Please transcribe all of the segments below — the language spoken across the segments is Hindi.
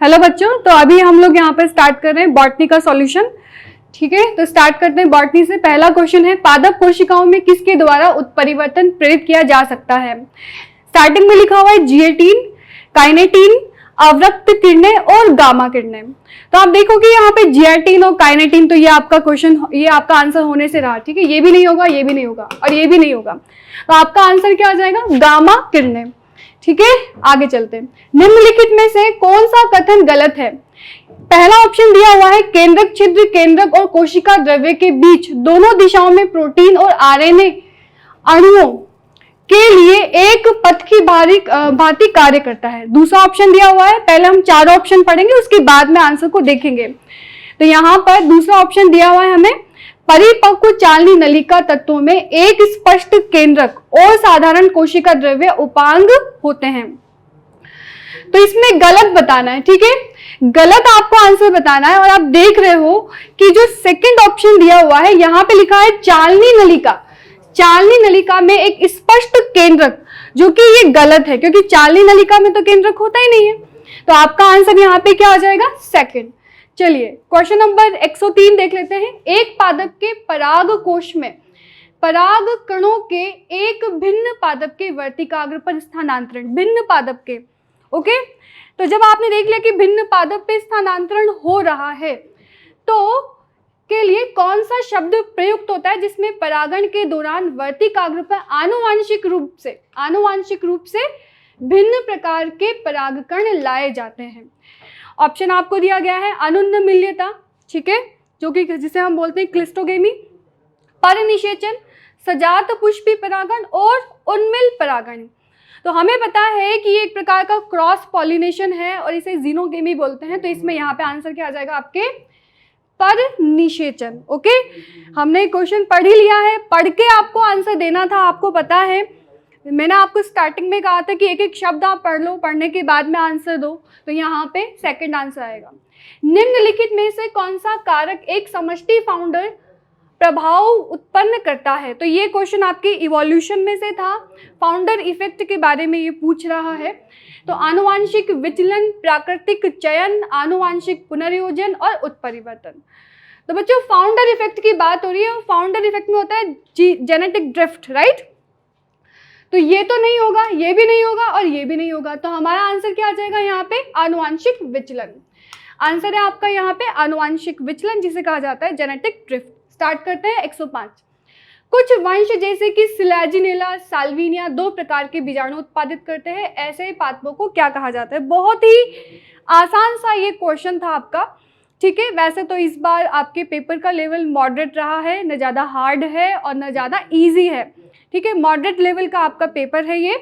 हेलो बच्चों, तो अभी हम लोग यहाँ पे स्टार्ट कर रहे हैं बॉटनी का सॉल्यूशन। ठीक है, तो स्टार्ट करते हैं बॉटनी से। पहला क्वेश्चन है, पादप कोशिकाओं में किसके द्वारा उत्परिवर्तन प्रेरित किया जा सकता है। स्टार्टिंग में लिखा हुआ है जिएटीन, काइनेटीन, अवरक्त किरणें और गामा किरणें। तो आप देखोगे यहाँ पे जिएटीन और काइनेटीन, तो ये आपका क्वेश्चन, ये आपका आंसर होने से रहा। ठीक है, ये भी नहीं होगा, ये भी नहीं होगा और ये भी नहीं होगा, तो आपका आंसर क्या आ जाएगा, गामा किरणें। ठीक है, आगे चलते हैं। निम्नलिखित में से कौन सा कथन गलत है। पहला ऑप्शन दिया हुआ है, केंद्रक छिद्र केंद्रक और कोशिका द्रव्य के बीच दोनों दिशाओं में प्रोटीन और आरएनए अणुओं के लिए एक पथ की भांति कार्य करता है। दूसरा ऑप्शन दिया हुआ है, पहले हम चारों ऑप्शन पढ़ेंगे, उसके बाद में आंसर को देखेंगे। तो यहाँ पर दूसरा ऑप्शन दिया हुआ है हमें, परिपक्व चालनी नलिका तत्वों में एक स्पष्ट केंद्रक और साधारण कोशिका द्रव्य उपांग होते हैं। तो इसमें गलत बताना है। ठीक है, गलत आपको आंसर बताना है। और आप देख रहे हो कि जो सेकंड ऑप्शन दिया हुआ है, यहां पे लिखा है चालनी नलिका। चालनी नलिका में एक स्पष्ट केंद्रक, जो कि ये गलत है, क्योंकि चालनी नलिका में तो केंद्रक होता ही नहीं है। तो आपका आंसर यहाँ पे क्या आ जाएगा, सेकंड। चलिए क्वेश्चन नंबर 103 देख लेते हैं। एक पादप के पराग कोश में पराग कणों के एक भिन्न पादप के वर्तिकाग्र पर स्थानांतरण, भिन्न पादप के, ओके। तो जब आपने देख लिया कि भिन्न पादप पे स्थानांतरण हो रहा है, तो के लिए कौन सा शब्द प्रयुक्त होता है जिसमें परागण के दौरान वर्तिकाग्र पर आनुवांशिक रूप से भिन्न प्रकार के परागकण लाए जाते हैं। ऑप्शन आपको दिया गया है, अनुन्नमिल्यता, ठीक है, जो कि जिसे हम बोलते हैं क्लिस्टोगेमी, परनिषेचन, सजात पुष्पी परागण और उन्मिल परागण। तो हमें पता है कि ये एक प्रकार का क्रॉस पॉलिनेशन है और इसे जीनोगेमी बोलते हैं। तो इसमें यहाँ पे आंसर क्या आ जाएगा, आपके परनिषेचन। ओके, हमने क्वेश्चन पढ़ ही लिया है, पढ़ के आपको आंसर देना था। आपको पता है, मैंने आपको स्टार्टिंग में कहा था कि एक एक शब्द आप पढ़ लो, पढ़ने के बाद में आंसर दो। तो यहाँ पे सेकंड आंसर आएगा। निम्नलिखित में से कौन सा कारक एक समष्टि फाउंडर प्रभाव उत्पन्न करता है। तो ये क्वेश्चन आपके इवोल्यूशन में से था, फाउंडर इफेक्ट के बारे में ये पूछ रहा है। तो आनुवांशिक विचलन, प्राकृतिक चयन, आनुवांशिक पुनर्योजन और उत्परिवर्तन। तो बच्चों फाउंडर इफेक्ट की बात हो रही है। फाउंडर इफेक्ट में होता है जेनेटिक ड्रिफ्ट, राइट। तो ये तो नहीं होगा, ये भी नहीं होगा और ये भी नहीं होगा। तो हमारा आंसर क्या आ जाएगा यहाँ पे, आनुवांशिक विचलन। आंसर है आपका यहाँ पे आनुवांशिक विचलन, जिसे कहा जाता है जेनेटिक ड्रिफ्ट। स्टार्ट करते हैं 105। कुछ वंश जैसे कि सिलेजिनेला, साल्विनिया दो प्रकार के बीजाणु उत्पादित करते हैं। ऐसे पादपों को क्या कहा जाता है। बहुत ही आसान सा ये क्वेश्चन था आपका। ठीक है, वैसे तो इस बार आपके पेपर का लेवल मॉडरेट रहा है, न ज़्यादा हार्ड है और न ज़्यादा ईजी है। ठीक है, मॉडरेट लेवल का आपका पेपर है ये।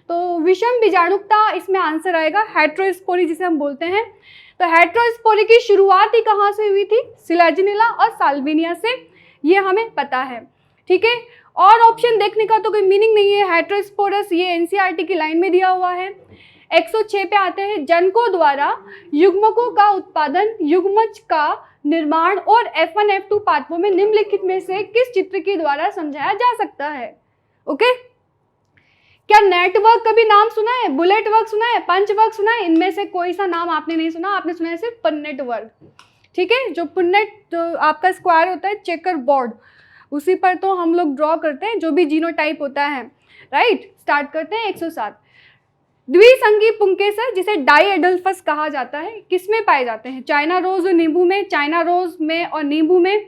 तो विषम बीजाणुकता इसमें आंसर आएगा, हेट्रोस्पोरी जिसे हम बोलते हैं। तो हेट्रोस्पोरी की शुरुआत ही कहाँ से हुई थी, सिलेजिनेला और साल्विनिया से, ये हमें पता है। ठीक है, और ऑप्शन देखने का तो कोई मीनिंग नहीं है। हेट्रोस्पोरस ये एनसीईआरटी की लाइन में दिया हुआ है। 106 पे आते हैं। जनकों द्वारा युग्मकों का उत्पादन, युग्मज का निर्माण और F1 F2 पादपों में निम्नलिखित में से किस चित्र के द्वारा समझाया जा सकता है। ओके, क्या नेटवर्क कभी नाम सुना है, बुलेट वर्क सुना है, पंच वर्क सुना है। इनमें से कोई सा नाम आपने नहीं सुना, आपने सुना है सिर्फ पुन्नेट वर्क। ठीक है, जो पुन्नेट जो आपका स्क्वायर होता है, चेकर बोर्ड, उसी पर तो हम लोग ड्रॉ करते हैं जो भी जीनोटाइप होता है, राइट। स्टार्ट करते हैं 107। द्विसंगी पुंकेसर जिसे डाइएडल्फस कहा जाता है, किसमें पाए जाते हैं। चाइना रोज और नींबू में, चाइना रोज में और नींबू में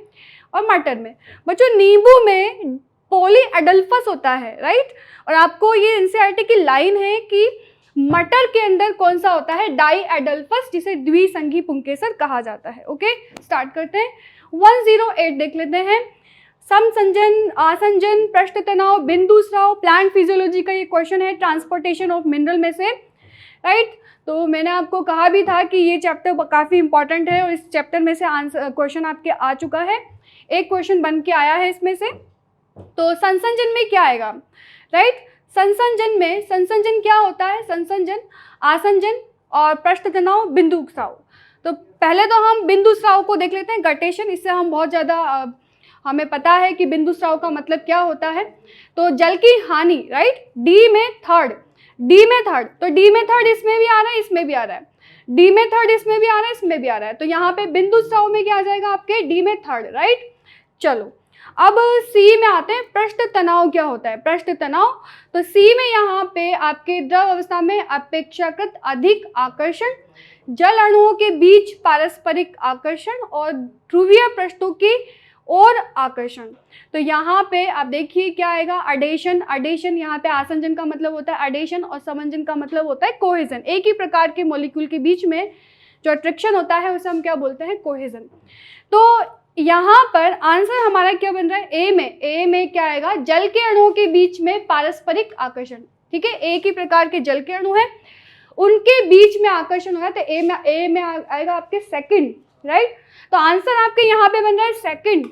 और मटर में। बच्चों नींबू में पॉली एडल्फस होता है, राइट। और आपको ये एनसीईआरटी की लाइन है कि मटर के अंदर कौन सा होता है, डाई एडल्फस, जिसे द्विसंगी पुंकेसर कहा जाता है। ओके, स्टार्ट करते हैं। 108 देख लेते हैं। समसंजन, आसंजन, पृष्ठ तनाव, बिंदु स्राव, प्लांट फिजियोलॉजी का ये क्वेश्चन है, ट्रांसपोर्टेशन ऑफ मिनरल में से, राइट। तो मैंने आपको कहा भी था कि ये चैप्टर काफ़ी इंपॉर्टेंट है और इस चैप्टर में से आंसर क्वेश्चन आपके आ चुका है, एक क्वेश्चन बन के आया है इसमें से। तो संसंजन में क्या आएगा, राइट। संसंजन क्या होता है, संसंजन, आसंजन और पृष्ठ तनाव, बिंदु स्राव। तो पहले तो हम बिंदु स्राव को देख लेते हैं, गटेशन। इससे हम बहुत ज़्यादा हमें पता है कि बिंदु स्राव का मतलब क्या होता है। तो जल की हानि, राइट, डी में थर्ड, तो डी में थर्ड इसमें भी आ रहा है, इसमें भी आ रहा है। डी में थर्ड इसमें भी आ रहा है, इसमें भी आ रहा है, तो यहाँ पे बिंदु स्राव में क्या आ जाएगा आपके, डी में थर्ड, राइट। चलो अब सी में आते हैं, पृष्ठ तनाव क्या होता है, पृष्ठ तनाव। तो सी में यहाँ पे आपके द्रव अवस्था में अपेक्षाकृत अधिक आकर्षण, जल अणुओं के बीच पारस्परिक आकर्षण और ध्रुवीय पृष्ठों की और आकर्षण। तो यहाँ पे आप देखिए क्या आएगा, अडेशन। अडेशन यहाँ पे आसंजन का मतलब होता है अडेशन और समंजन का मतलब होता है कोहेजन। एक ही प्रकार के मॉलिक्यूल के बीच में जो अट्रैक्शन होता है उसे हम क्या बोलते हैं, कोहेजन। तो यहाँ पर आंसर हमारा क्या बन रहा है, ए में क्या आएगा, जल के अणुओं के बीच में पारस्परिक आकर्षण। ठीक है, एक ही प्रकार के जल के अणु हैं, उनके बीच में आकर्षण हो रहा है, तो ए में आएगा आपके सेकंड, राइट। तो आंसर आपके यहाँ पे बन रहा है सेकंड।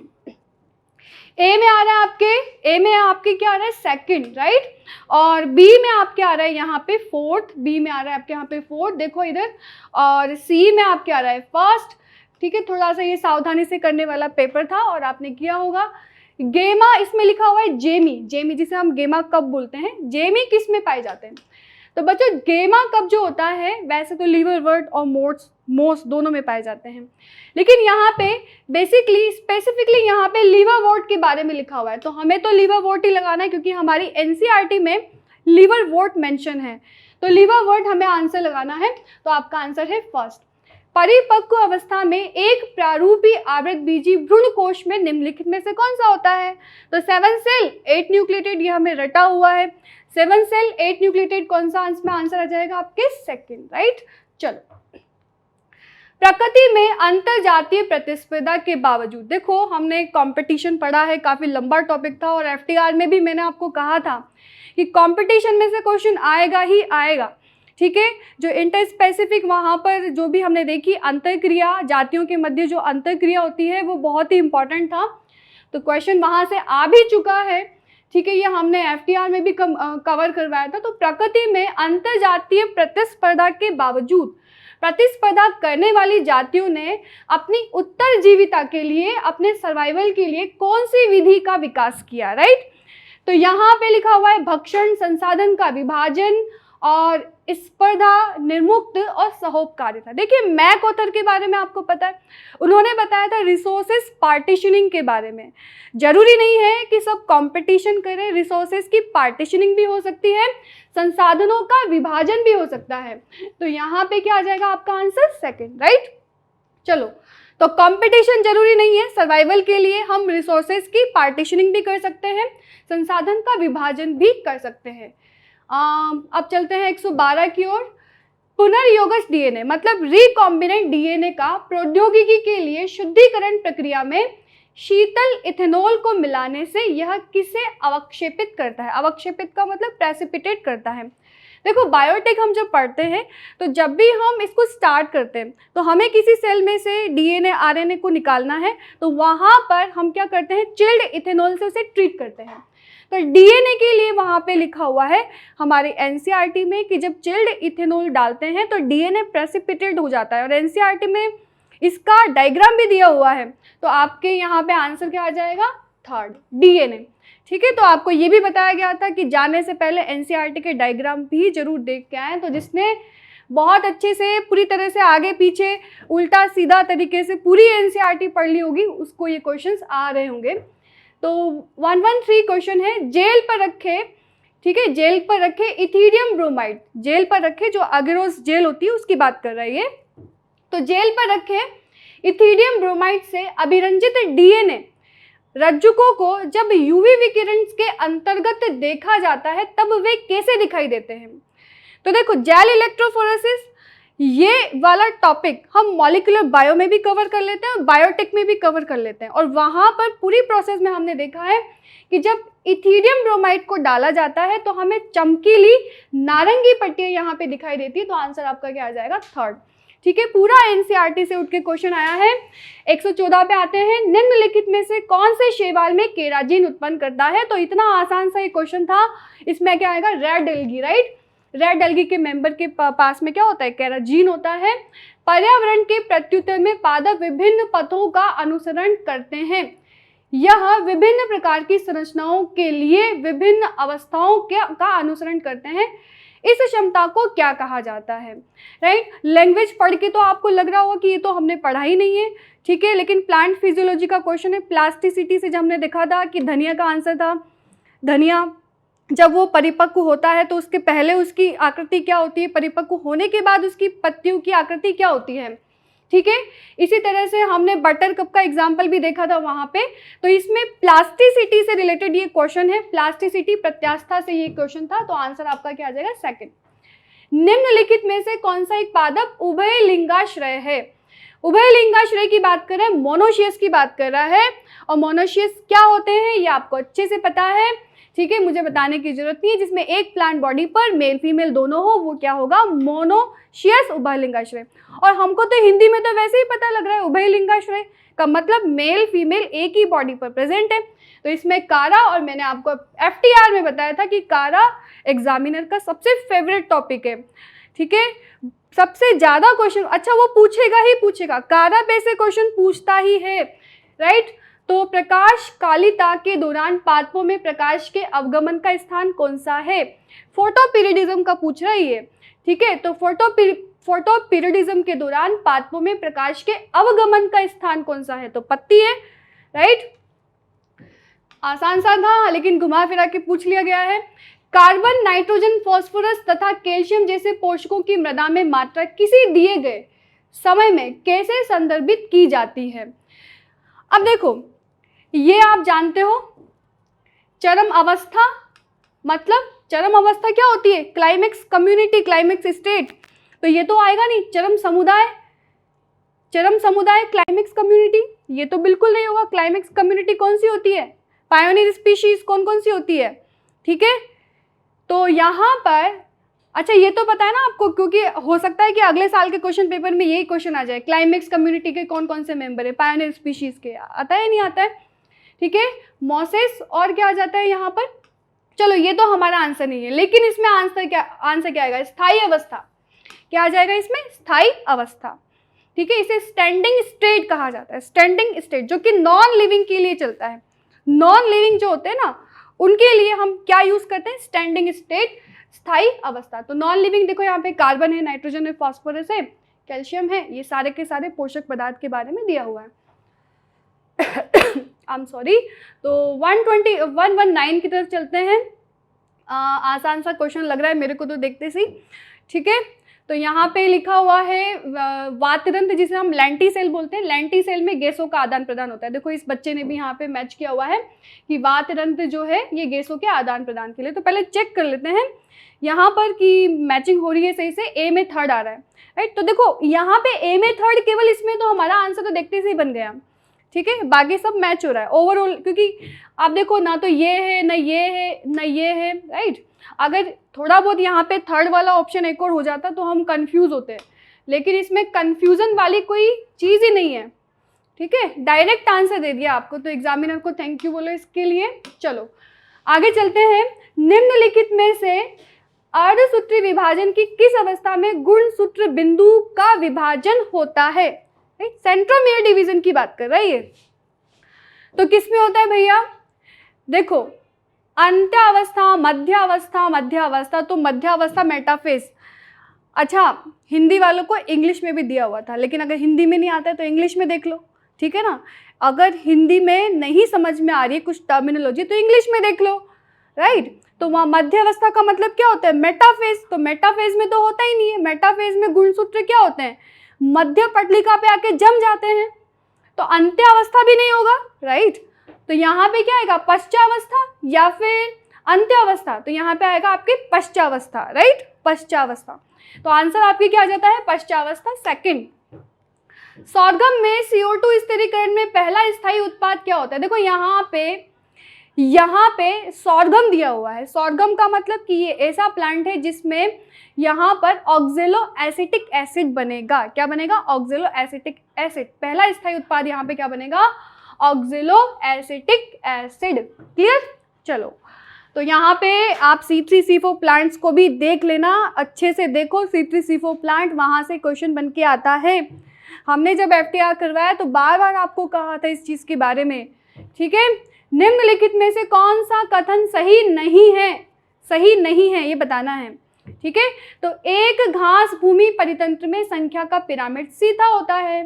ए में आ रहा है आपके क्या आ रहा है, सेकंड, राइट। और बी में आपके आ रहा है यहाँ पे फोर्थ, बी में आ रहा है आपके यहाँ पे फोर्थ, देखो इधर। और सी में आपके आ रहा है फर्स्ट। ठीक है, थोड़ा सा ये सावधानी से करने वाला पेपर था और आपने किया होगा। गेमा, इसमें लिखा हुआ है जेमी, जेमी जिसे हम गेमा कप बोलते हैं, जेमी किस में पाए जाते हैं। तो बच्चों गेमा कप जो होता है वैसे तो लीवरवर्ट और मोस दोनों में पाए जाते हैं, लेकिन यहाँ पे बेसिकली स्पेसिफिकली यहाँ पे लीवरवर्ट के बारे में लिखा हुआ है, तो हमें तो लीवरवर्ट ही लगाना है क्योंकि हमारी एनसीईआरटी में लीवरवर्ट मेंशन है, तो लीवरवर्ट हमें आंसर लगाना है। तो आपका आंसर है फर्स्ट। परिपक्व अवस्था में एक प्रारूपी आवृत बीजी भ्रूण कोश में निम्नलिखित में से कौन सा होता है। तो 7 सेल 8 न्यूक्लियोटाइड, ये हमें रटा हुआ है, 7 सेल 8 न्यूक्लियोटाइड, कौन सा आंसर आ जाएगा आपके सेकंड, राइट। चलो, प्रकृति में अंतरजातीय प्रतिस्पर्धा के बावजूद, देखो हमने कंपटीशन पढ़ा है, काफी लंबा टॉपिक था और एफटीआर में भी मैंने आपको कहा था कि कंपटीशन में से क्वेश्चन आएगा ही आएगा। ठीक है, जो इंटर स्पेसिफिक वहाँ पर जो भी हमने देखी अंतरक्रिया, जातियों के मध्य जो अंतरक्रिया होती है वो बहुत ही इंपॉर्टेंट था, तो क्वेश्चन वहाँ से आ भी चुका है। ठीक है, ये हमने एफटीआर में भी कवर करवाया था। तो प्रकृति में अंतरजातीय प्रतिस्पर्धा के बावजूद प्रतिस्पर्धा करने वाली जातियों ने अपनी उत्तरजीविता के लिए, अपने सर्वाइवल के लिए कौन सी विधि का विकास किया, राइट। तो यहाँ पे लिखा हुआ है भक्षण, संसाधन का विभाजन और स्पर्धा, निर्मुक्त और सहोपकारिता। देखिए मैकऑथर के बारे में आपको पता है, उन्होंने बताया था रिसोर्सेस पार्टीशनिंग के बारे में। जरूरी नहीं है कि सब कंपटीशन करें, रिसोर्सेस की पार्टीशनिंग भी हो सकती है, संसाधनों का विभाजन भी हो सकता है। तो यहाँ पे क्या आ जाएगा आपका आंसर सेकंड, राइट। चलो, तो कंपटीशन जरूरी नहीं है, सर्वाइवल के लिए हम रिसोर्सेस की पार्टीशनिंग भी कर सकते हैं, संसाधन का विभाजन भी कर सकते हैं। अब चलते हैं 112 की ओर। पुनर्योगज डीएनए मतलब रिकॉम्बिनेंट डीएनए का प्रौद्योगिकी के लिए शुद्धिकरण प्रक्रिया में शीतल इथेनॉल को मिलाने से यह किसे अवक्षेपित करता है। अवक्षेपित का मतलब प्रेसिपिटेट करता है। देखो बायोटेक हम जब पढ़ते हैं तो जब भी हम इसको स्टार्ट करते हैं तो हमें किसी सेल में से डीएनए आरएनए को निकालना है, तो वहाँ पर हम क्या करते हैं, चिल्ड इथेनॉल से उसे ट्रीट करते हैं। तो डीएनए के लिए वहाँ पे लिखा हुआ है हमारे एनसीईआरटी में कि जब चिल्ड इथेनॉल डालते हैं तो डीएनए प्रेसिपिटेट हो जाता है, और एनसीईआरटी में इसका डायग्राम भी दिया हुआ है। तो आपके यहाँ पे आंसर क्या आ जाएगा, थर्ड, डीएनए। ठीक है, तो आपको ये भी बताया गया था कि जाने से पहले एनसीईआरटी के डायग्राम भी जरूर देख के आएँ। तो जिसने बहुत अच्छे से पूरी तरह से आगे पीछे उल्टा सीधा तरीके से पूरी एनसीईआरटी पढ़ ली होगी उसको ये क्वेश्चंस आ रहे होंगे। तो 113 क्वेश्चन है, जेल पर रखे, ठीक है, जेल पर रखे इथीरियम ब्रोमाइड, जेल पर रखे जो अगेरोस जेल होती है उसकी बात कर रहा है ये। तो जेल पर रखे इथीरियम ब्रोमाइड से अभिरंजित डीएनए रज्जुकों को जब यूवी विकिरण के अंतर्गत देखा जाता है तब वे कैसे दिखाई देते हैं। तो देखो जेल इलेक्ट्रोफोरेसिस ये वाला टॉपिक हम मॉलिक्यूलर बायो में भी कवर कर लेते हैं और बायोटेक में भी कवर कर लेते हैं, और वहाँ पर पूरी प्रोसेस में हमने देखा है कि जब इथीरियम ब्रोमाइड को डाला जाता है तो हमें चमकीली नारंगी पट्टियाँ यहाँ पे दिखाई देती है। तो आंसर आपका क्या आ जाएगा, थर्ड। ठीक है, पूरा एनसीईआरटी से उठ के क्वेश्चन आया है। 114 पे आते हैं, निम्नलिखित में से कौन से शैवाल में केराजिन उत्पन्न करता है। तो इतना आसान सा ये क्वेश्चन था, इसमें क्या आएगा, red algae, right. Red algae के मेंबर के पास में क्या होता है, केराजिन होता है। पर्यावरण के प्रत्युत्तर में पादप विभिन्न पथों का अनुसरण करते हैं, यह विभिन्न प्रकार की संरचनाओं के लिए विभिन्न अवस्थाओं का अनुसरण करते हैं। इस क्षमता को क्या कहा जाता है, राइट। लैंग्वेज पढ़ के तो आपको लग रहा होगा कि ये तो हमने पढ़ा ही नहीं है, ठीक है, लेकिन प्लांट फिजियोलॉजी का क्वेश्चन है। प्लास्टिसिटी से जब हमने देखा था कि धनिया का आंसर था, धनिया जब वो परिपक्व होता है तो उसके पहले उसकी आकृति क्या होती है, परिपक्व होने के बाद उसकी पत्तियों की आकृति क्या होती है, ठीक है। इसी तरह से हमने बटर कप का एग्जाम्पल भी देखा था वहाँ पे। तो इसमें प्लास्टिसिटी से रिलेटेड ये क्वेश्चन है, प्लास्टिसिटी प्रत्यास्थता से ये क्वेश्चन था, तो आंसर आपका क्या आ जाएगा, सेकंड। निम्नलिखित में से कौन सा एक पादप उभय लिंगाश्रय है। उभय लिंगाश्रय की बात कर रहे हैं, मोनोशियस की बात कर रहा है, और मोनोशियस क्या होते हैं ये आपको अच्छे से पता है, ठीक है, मुझे बताने की जरूरत नहीं है। जिसमें एक प्लांट बॉडी पर मेल फीमेल दोनों हो वो क्या होगा, मोनोशियस उभय लिंगाश्रय। और हमको तो हिंदी में तो वैसे ही पता लग रहा है उभय लिंगाश्रय का मतलब मेल फीमेल एक ही बॉडी पर प्रेजेंट है। तो इसमें कारा, और मैंने आपको FTR में बताया था कि कारा एग्जामिनर का सबसे फेवरेट टॉपिक है, ठीक है, सबसे ज्यादा क्वेश्चन, अच्छा वो पूछेगा ही पूछेगा, कारा पे से क्वेश्चन पूछता ही है, राइट। तो प्रकाश कालिता के दौरान पादपों में प्रकाश के अवगमन का स्थान कौन सा है, फोटोपीरियडिज्म का पूछ रहा है ये, ठीक है। तो फोटोपीरियडिज्म के दौरान पादपों में प्रकाश के अवगमन का स्थान कौन सा है, तो पत्ती है, राइट। आसान सा था लेकिन घुमा फिरा के पूछ लिया गया है। कार्बन, नाइट्रोजन, फास्फोरस तथा कैल्शियम जैसे पोषकों की मृदा में मात्रा किसी दिए गए समय में कैसे संदर्भित की जाती है। अब देखो ये आप जानते हो, चरम अवस्था, मतलब चरम अवस्था क्या होती है, क्लाइमेक्स कम्युनिटी, क्लाइमेक्स स्टेट, तो ये तो आएगा नहीं। चरम समुदाय, चरम समुदाय, क्लाइमेक्स कम्युनिटी, ये तो बिल्कुल नहीं होगा। क्लाइमेक्स कम्युनिटी कौन सी होती है, पायोनियर स्पीशीज कौन कौन सी होती है, ठीक है। तो यहाँ पर अच्छा ये तो पता है ना आपको, क्योंकि हो सकता है कि अगले साल के क्वेश्चन पेपर में यही क्वेश्चन आ जाए, क्लाइमेक्स कम्युनिटी के कौन कौन से मेंबर है, पायोनियर स्पीशीज के, आता है नहीं आता है, ठीक है। मॉसेस, और क्या आ जाता है यहाँ पर, चलो ये तो हमारा आंसर नहीं है, लेकिन इसमें आंसर क्या आएगा, स्थायी अवस्था, क्या आ जाएगा इसमें, स्थायी अवस्था, ठीक है। इसे स्टैंडिंग स्टेट कहा जाता है, स्टैंडिंग स्टेट, जो कि नॉन लिविंग के लिए चलता है। नॉन लिविंग जो होते हैं ना उनके लिए हम क्या यूज करते हैं, स्टैंडिंग स्टेट, स्थायी अवस्था। तो नॉन लिविंग देखो यहाँ पे कार्बन है, नाइट्रोजन है, फास्फोरस है, कैल्शियम है, ये सारे के सारे पोषक पदार्थ के बारे में दिया हुआ है। I am sorry. तो 119 की तरफ चलते हैं। आसान सा क्वेश्चन लग रहा है मेरे को तो देखते सी, ठीक है। तो यहाँ पे लिखा हुआ है वातरंध्र, जिसे हम लेंटिसेल बोलते हैं, लेंटिसेल में गैसों का आदान प्रदान होता है। देखो इस बच्चे ने भी यहाँ पे मैच किया हुआ है कि वातरंध्र जो है ये गैसों के आदान प्रदान के लिए। तो पहले चेक कर लेते हैं यहाँ पर कि मैचिंग हो रही है सही से, ए में थर्ड आ रहा है, राइट। तो देखो यहाँ पे ए में थर्ड, केवल इसमें तो हमारा आंसर तो देखते से ही बन गया, ठीक है, बाकी सब मैच हो रहा है ओवरऑल, क्योंकि आप देखो ना तो ये है ना ये है ना ये है, राइट। अगर थोड़ा बहुत यहाँ पे थर्ड वाला ऑप्शन एक और हो जाता तो हम कंफ्यूज होते हैं, लेकिन इसमें कंफ्यूजन वाली कोई चीज़ ही नहीं है, ठीक है, डायरेक्ट आंसर दे दिया आपको। तो एग्जामिनर को थैंक यू बोलो इसके लिए। चलो आगे चलते हैं। निम्नलिखित में से अर्धसूत्री विभाजन की किस अवस्था में गुणसूत्र बिंदु का विभाजन होता है, सेंट्रोमियर डिवीजन की बात कर रही है। तो किस में होता है भैया, देखो अंत्यावस्था, मध्यावस्था, मध्यावस्था, तो मध्यावस्था मेटाफेज। अच्छा हिंदी वालों को इंग्लिश में भी दिया हुआ था, लेकिन अगर हिंदी में नहीं आता है तो इंग्लिश में देख लो, ठीक है ना। अगर हिंदी में नहीं समझ में आ रही है कुछ टर्मिनोलॉजी तो इंग्लिश में देख लो, राइट। तो वहाँ मध्यावस्था का मतलब क्या होता है, मेटाफेज। तो मेटाफेज में तो होता ही नहीं है, मेटाफेज में गुणसूत्र क्या होते हैं, मध्य पटलिका पे आके जम जाते हैं, तो अंत्यावस्था भी नहीं होगा, राइट। तो यहाँ पे क्या आएगा, पश्चावस्था या फिर अंत्यावस्था, तो यहाँ पे आएगा आपके पश्चावस्था, राइट, पश्चावस्था। तो आंसर आपके क्या आ जाता है, पश्चावस्था, सेकंड। सौरगम में CO2 स्थिरीकरण में पहला स्थायी उत्पाद क्या होता है, देखो यहाँ पे सौरगम दिया हुआ है। सौरगम का मतलब कि ये ऐसा प्लांट है जिसमें यहाँ पर ऑक्जेलो एसिटिक एसिड बनेगा। क्या बनेगा, ऑक्जेलो एसिटिक एसिड। पहला स्थायी उत्पाद यहाँ पे क्या बनेगा, ऑक्जेलो एसिटिक एसिड। क्लियर। चलो तो यहाँ पे आप C3C4 प्लांट्स को भी देख लेना, अच्छे से देखो C3C4 प्लांट, वहाँ से क्वेश्चन बन के आता है। हमने जब FTR करवाया तो बार बार आपको कहा था इस चीज़ के बारे में, ठीक है। निम्नलिखित में से कौन सा कथन सही नहीं है, सही नहीं है ये बताना है, ठीक ठीक है। तो एक घास भूमि परितंत्र में संख्या का पिरामिड सीधा होता है,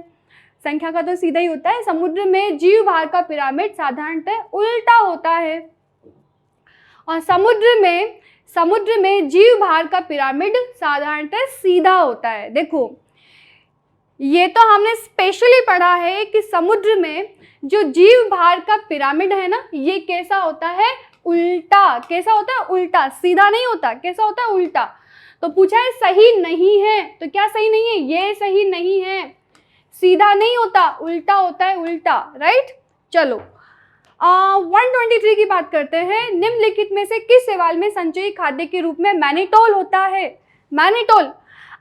संख्या का तो सीधा ही होता है। समुद्र में जीव भार का पिरामिड साधारणतः उल्टा होता है, और समुद्र में जीव भार का पिरामिड साधारणतः सीधा होता है। देखो ये तो हमने स्पेशली पढ़ा है कि समुद्र में जो जीव भार का पिरामिड है ना, ये कैसा होता है, उल्टा। कैसा होता है, उल्टा, सीधा नहीं होता, कैसा होता है, उल्टा। तो पूछा है सही नहीं है, तो क्या सही नहीं है, ये सही नहीं है, सीधा नहीं होता, उल्टा होता है, उल्टा, राइट। चलो 123 की बात करते हैं। निम्नलिखित में से किस शैवाल में संचयी खाद्य के रूप में मैनिटोल होता है, मैनिटोल।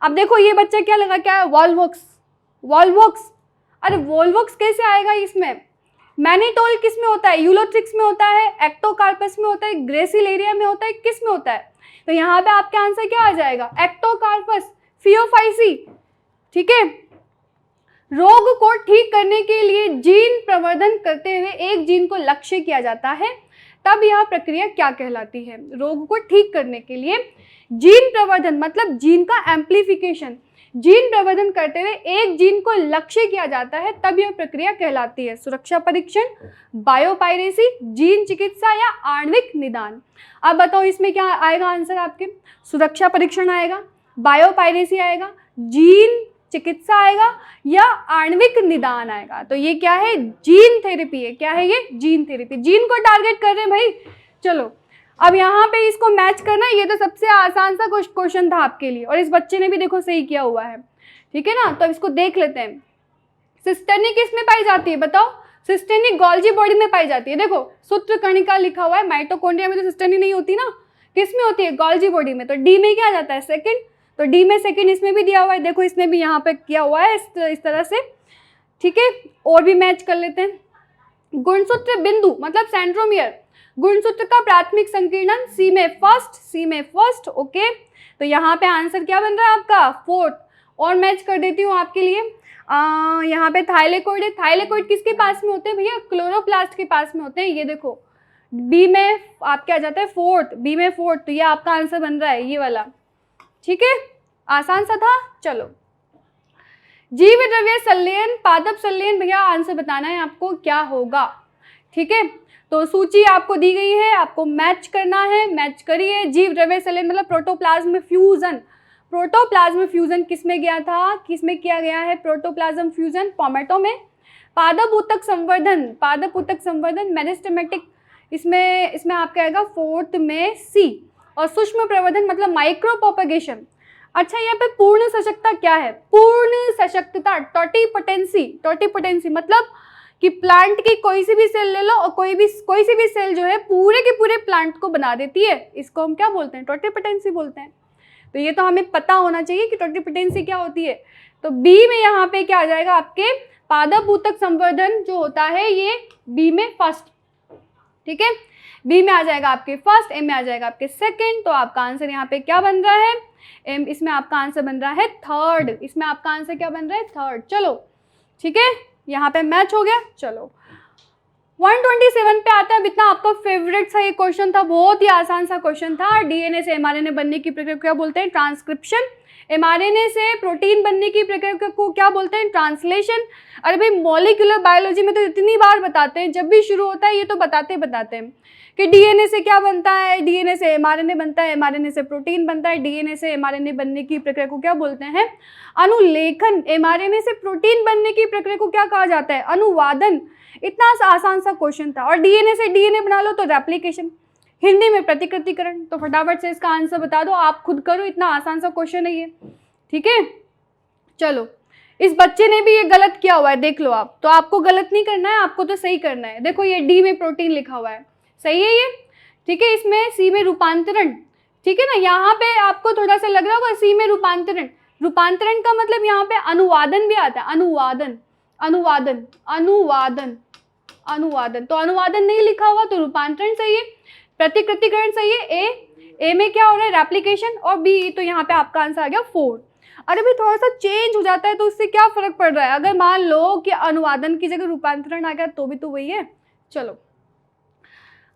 अब देखो ये बच्चा क्या लगा, क्या है, वॉल्वॉक्स, वॉल्वॉक्स। अरे वॉल्वॉक्स कैसे आएगा इसमें, मैनिटोल किस में होता है, यूलोथ्रिक्स में होता है, एक्टोकार्पस में होता है, ग्रेसिलेरिया में होता है, किस में होता है। तो यहाँ पे आपका आंसर क्या आ जाएगा, एक्टोकार्पस, फियोफाइसी, ठीक है। रोग को ठीक करने के लिए जीन प्रवर्धन करते हुए एक जीन को लक्ष्य किया जाता है, तब यह प्रक्रिया क्या कहलाती है। रोग को ठीक करने के लिए जीन प्रवर्धन मतलब जीन का एम्प्लीफिकेशन, जीन प्रवर्धन करते हुए एक जीन को लक्ष्य किया जाता है, तब यह प्रक्रिया कहलाती है सुरक्षा परीक्षण, बायोपायरेसी, जीन चिकित्सा या आणविक निदान। अब बताओ इसमें क्या आएगा आंसर आपके, सुरक्षा परीक्षण आएगा, बायोपायरेसी आएगा, जीन चिकित्सा आएगा या आणविक निदान आएगा। तो ये क्या है, जीन थेरेपी है, क्या है ये, जीन थेरेपी, जीन को टारगेट कर रहे हैं भाई। चलो अब यहाँ पे इसको मैच करना, ये तो सबसे आसान सा क्वेश्चन था आपके लिए, और इस बच्चे ने भी देखो सही किया हुआ है, ठीक है ना। तो अब इसको देख लेते हैं। सिस्टर्नी किस में पाई जाती है, बताओ, सिस्टर्नी गोल्जी बॉडी में पाई जाती है। देखो सूत्र कणिका लिखा हुआ है, माइटोकॉन्ड्रिया में तो सिस्टर्नी नहीं होती ना, किस में होती है, गोल्जी बॉडी में। तो डी में क्या आ जाता है, सेकंड, तो डी में सेकंड इसमें भी दिया हुआ है, देखो इसने भी यहाँ पे किया हुआ है इस तरह से, ठीक है। और भी मैच कर लेते हैं। गुणसूत्र बिंदु मतलब सेंट्रोमियर, गुणसूत्र का प्राथमिक संकीर्णन सी में फर्स्ट, ओके। तो यहाँ पे आंसर क्या बन रहा है आपका, फोर्थ। और मैच कर देती हूँ आपके लिए, यहाँ पे थाइलेकोइड है, थाइलेकोइड किसके पास में होते हैं भैया, क्लोरोप्लास्ट के पास में होते हैं। ये देखो बी में आपके आ जाता है फोर्थ, बी में फोर्थ, तो ये आपका आंसर बन रहा है ये वाला, ठीक है, आसान सा था। चलो जीव द्रव्य संलयन, पादप संलयन, भैया आंसर बताना है आपको क्या होगा, ठीक है। तो सूची आपको दी गई है, आपको मैच करना है, मैच करिए। जीव द्रव्य संलयन मतलब प्रोटोप्लाज्म फ्यूजन, प्रोटोप्लाज्म फ्यूजन किसमें गया था, किसमें किया गया है प्रोटोप्लाज्म फ्यूजन, पोमेटो में। पादप ऊतक संवर्धन, पादप ऊतक संवर्धन मेरिस्टेमेटिक, इसमें आपका आएगा फोर्थ में सी। और सूक्ष्म प्रवर्धन मतलब माइक्रो प्रोपगेशन। अच्छा यहाँ पे पूर्ण सशक्तता क्या है, पूर्ण सशक्तता, टोटिपोटेंसी, टोटिपोटेंसी मतलब कि प्लांट की कोई सी भी सेल ले लो और कोई सी भी सेल जो है पूरे के पूरे प्लांट को बना देती है, इसको हम क्या बोलते हैं, टोटिपोटेंसी बोलते हैं। तो ये तो हमें पता होना चाहिए कि टोटिपोटेंसी क्या होती है। तो बी में यहाँ पे क्या आ जाएगा आपके, पादप ऊतक संवर्धन जो होता है ये बी में फर्स्ट, ठीक है, बी में आ जाएगा आपके फर्स्ट, ए में आ जाएगा आपके सेकंड। तो आपका आंसर यहाँ पे क्या बन रहा है, एम, इसमें आपका आंसर बन रहा है थर्ड, इसमें आपका आंसर क्या बन रहा है, थर्ड। चलो ठीक है, यहाँ पे मैच हो गया। चलो 127 पे आता है। इतना आपका फेवरेट सा ये क्वेश्चन था, बहुत ही आसान सा क्वेश्चन था। डीएनए से एमआरएनए बनने की प्रक्रिया को क्या बोलते हैं, ट्रांसक्रिप्शन। एमआरएनए से प्रोटीन बनने की प्रक्रिया को क्या बोलते हैं, ट्रांसलेशन। अरे भाई मॉलिक्यूलर बायोलॉजी में तो इतनी बार बताते हैं, जब भी शुरू होता है ये तो बताते हैं कि डीएनए से क्या बनता है, डीएनए से एमआरएनए बनता है, एमआरएनए से प्रोटीन बनता है, डीएनए से एमआरएनए बनने की प्रक्रिया को क्या बोलते हैं, अनुलेखन। एमआरएनए से प्रोटीन बनने की प्रक्रिया को क्या कहा जाता है, अनुवादन। इतना आसान सा क्वेश्चन था। और डीएनए से डीएनए बना लो तो रेप्लिकेशन, हिंदी में प्रतिकृतिकरण। तो फटाफट से इसका आंसर बता दो, आप खुद करो, इतना आसान सा क्वेश्चन है ये, ठीक है। चलो इस बच्चे ने भी ये गलत किया हुआ है, देख लो आप। तो आपको गलत नहीं करना है, आपको तो सही करना है। देखो ये डी में प्रोटीन लिखा हुआ है, सही है ये, ठीक है। इसमें सी में रूपांतरण, ठीक है ना। यहाँ पे आपको थोड़ा सा लग रहा होगा सी में रूपांतरण, रूपांतरण का मतलब यहाँ पे अनुवादन भी आता है, अनुवादन, अनुवादन, अनुवादन, अनुवादन। तो अनुवादन नहीं लिखा हुआ तो रूपांतरण सही है, प्रतिकृतिकरण सही है। ए में क्या हो रहा है, रेप्लिकेशन। और बी तो यहाँ पे आपका आंसर आ गया 4। अरे भाई थोड़ा सा चेंज हो जाता है तो उससे क्या फर्क पड़ रहा है, अगर मान लो कि अनुवादन की जगह रूपांतरण आ गया तो भी तो वही है। चलो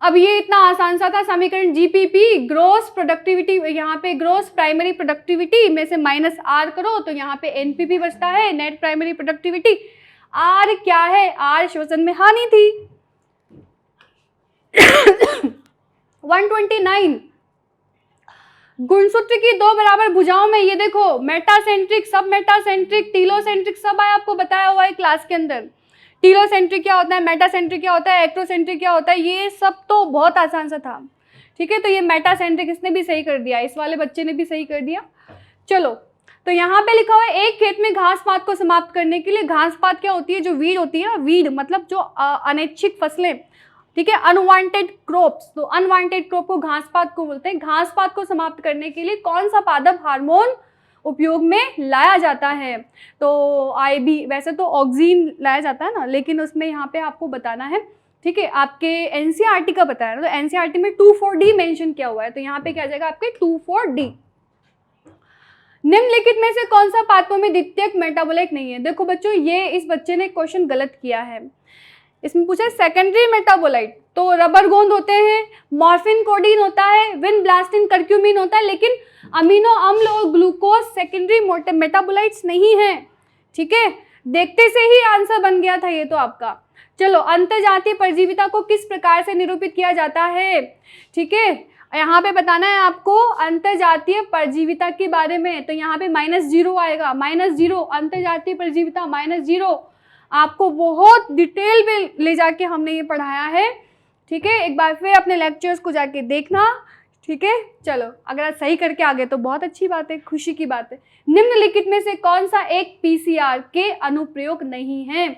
अब ये इतना आसान सा था समीकरण, जीपीपी ग्रोस प्रोडक्टिविटी, यहाँ पे ग्रोस प्राइमरी प्रोडक्टिविटी में से माइनस आर करो तो यहाँ पे एनपीपी बचता है, नेट प्राइमरी प्रोडक्टिविटी। आर क्या है? आर श्वसन में हानि थी। 129 गुणसूत्र की दो बराबर भुजाओं में, ये देखो मेटासेंट्रिक, सब मेटासेंट्रिक, टीलोसेंट्रिक सब है, आपको बताया हुआ है क्लास के अंदर। टीलोसेंट्रिक क्या होता है, मेटासेंट्रिक क्या होता है, एक्ट्रोसेंट्रिक क्या होता है, ये सब तो बहुत आसान सा था। ठीक है, तो ये मेटासेंट्रिक इसने भी सही कर दिया, इस वाले बच्चे ने भी सही कर दिया। चलो, तो यहाँ पे लिखा हुआ है एक खेत में घास पात को समाप्त करने के लिए। घास पात क्या होती है? जो वीड होती है ना, वीड मतलब जो अनैच्छिक फसलें, ठीक है, अनवांटेड क्रॉप्स। तो अनवांटेड क्रॉप को घास पात को बोलते हैं। घास पात को समाप्त करने के लिए कौन सा पादप हार्मोन उपयोग में लाया जाता है? तो आईबी, वैसे तो ऑक्सीन लाया जाता है ना, लेकिन उसमें यहाँ पे आपको बताना है, ठीक है, आपके एनसीईआरटी का बताया ना, तो एनसीईआरटी में 2,4-D मेंशन किया हुआ है, तो यहाँ पे क्या जाएगा आपके 2,4-D। निम्नलिखित में से कौन सा पादपों में द्वितीयक मेटाबोलाइट नहीं है? देखो बच्चों, ये इस बच्चे ने क्वेश्चन गलत किया है। इसमें पूछा है सेकेंडरी मेटाबोलाइट, तो रबर गोंद होते हैं, मॉर्फिन कोडीन होता है, विनब्लास्टिन करक्यूमिन होता है, लेकिन अमीनो अम्ल और ग्लूकोज सेकेंडरी मेटाबोलाइट्स नहीं है। ठीक है, देखते से ही आंसर बन गया था ये तो आपका। चलो, अंतर्जातीय परजीविता को किस प्रकार से निरूपित किया जाता है? ठीक है, यहाँ पे बताना है आपको अंतर्जातीय परजीविता के बारे में, तो यहाँ पे -0 आएगा, -0 अंतर्जातीय परजीविता -0। आपको बहुत डिटेल में ले जाके हमने ये पढ़ाया है। ठीक है, एक बार फिर अपने लेक्चर्स को जाके देखना। ठीक है, चलो, अगर आप सही करके आ गए तो बहुत अच्छी बात है, खुशी की बात है। निम्नलिखित में से कौन सा एक पीसीआर के अनुप्रयोग नहीं है?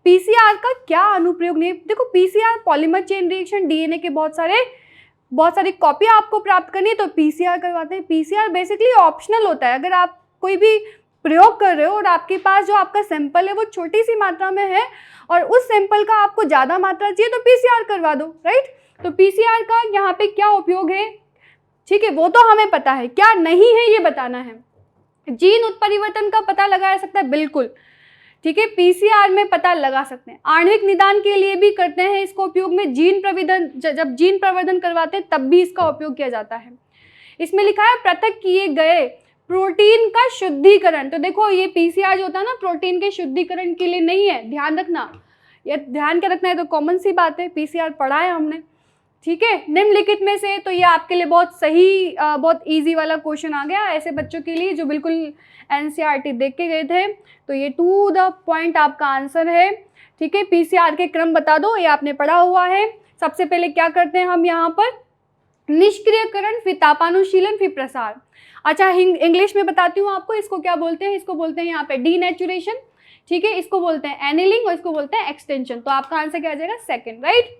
पीसीआर का क्या अनुप्रयोग नहीं है? देखो, PCR polymer chain reaction, DNA के बहुत सारी कॉपी आपको प्राप्त करनी है तो पीसीआर करवाते हैं। पीसीआर बेसिकली ऑप्शनल होता है। अगर आप कोई भी प्रयोग कर रहे हो और आपके पास जो आपका सैंपल है वो छोटी सी मात्रा में है और उस सैंपल का आपको ज़्यादा मात्रा चाहिए तो पीसीआर करवा दो, राइट। तो पीसीआर का यहाँ पे क्या उपयोग है? ठीक है, वो तो हमें पता है, क्या नहीं है ये बताना है। जीन उत्परिवर्तन का पता लगाया सकता है, बिल्कुल। ठीक है, पीसीआर में पता लगा सकते हैं। आणविक निदान के लिए भी करते हैं इसको उपयोग में। जीन प्रवर्धन, जब जीन प्रवर्धन करवाते हैं तब भी इसका उपयोग किया जाता है। इसमें लिखा है पृथक किए गए प्रोटीन का शुद्धिकरण। तो देखो, ये पीसीआर जो होता है ना, प्रोटीन के शुद्धिकरण के लिए नहीं है, ध्यान रखना। ये ध्यान के रखना है तो कॉमन सी बात है, पीसीआर पढ़ा है हमने। ठीक है, निम्नलिखित में से, तो ये आपके लिए बहुत सही, बहुत इजी वाला क्वेश्चन आ गया ऐसे बच्चों के लिए जो बिल्कुल एनसीईआरटी देख के गए थे। तो ये टू द पॉइंट आपका आंसर है। ठीक है, पीसीआर के क्रम बता दो, ये आपने पढ़ा हुआ है। सबसे पहले क्या करते हैं हम यहाँ पर? निष्क्रियकरण, फिर तापानुशीलन, फिर प्रसार। अच्छा, इंग्लिश में बताती हूँ आपको, इसको क्या बोलते हैं? इसको बोलते हैं यहाँ पे डीनेचुरेशन। ठीक है, इसको बोलते हैं एनिलिंग और इसको बोलते हैं एक्सटेंशन। तो आपका आंसर क्या आ जाएगा? Second, right.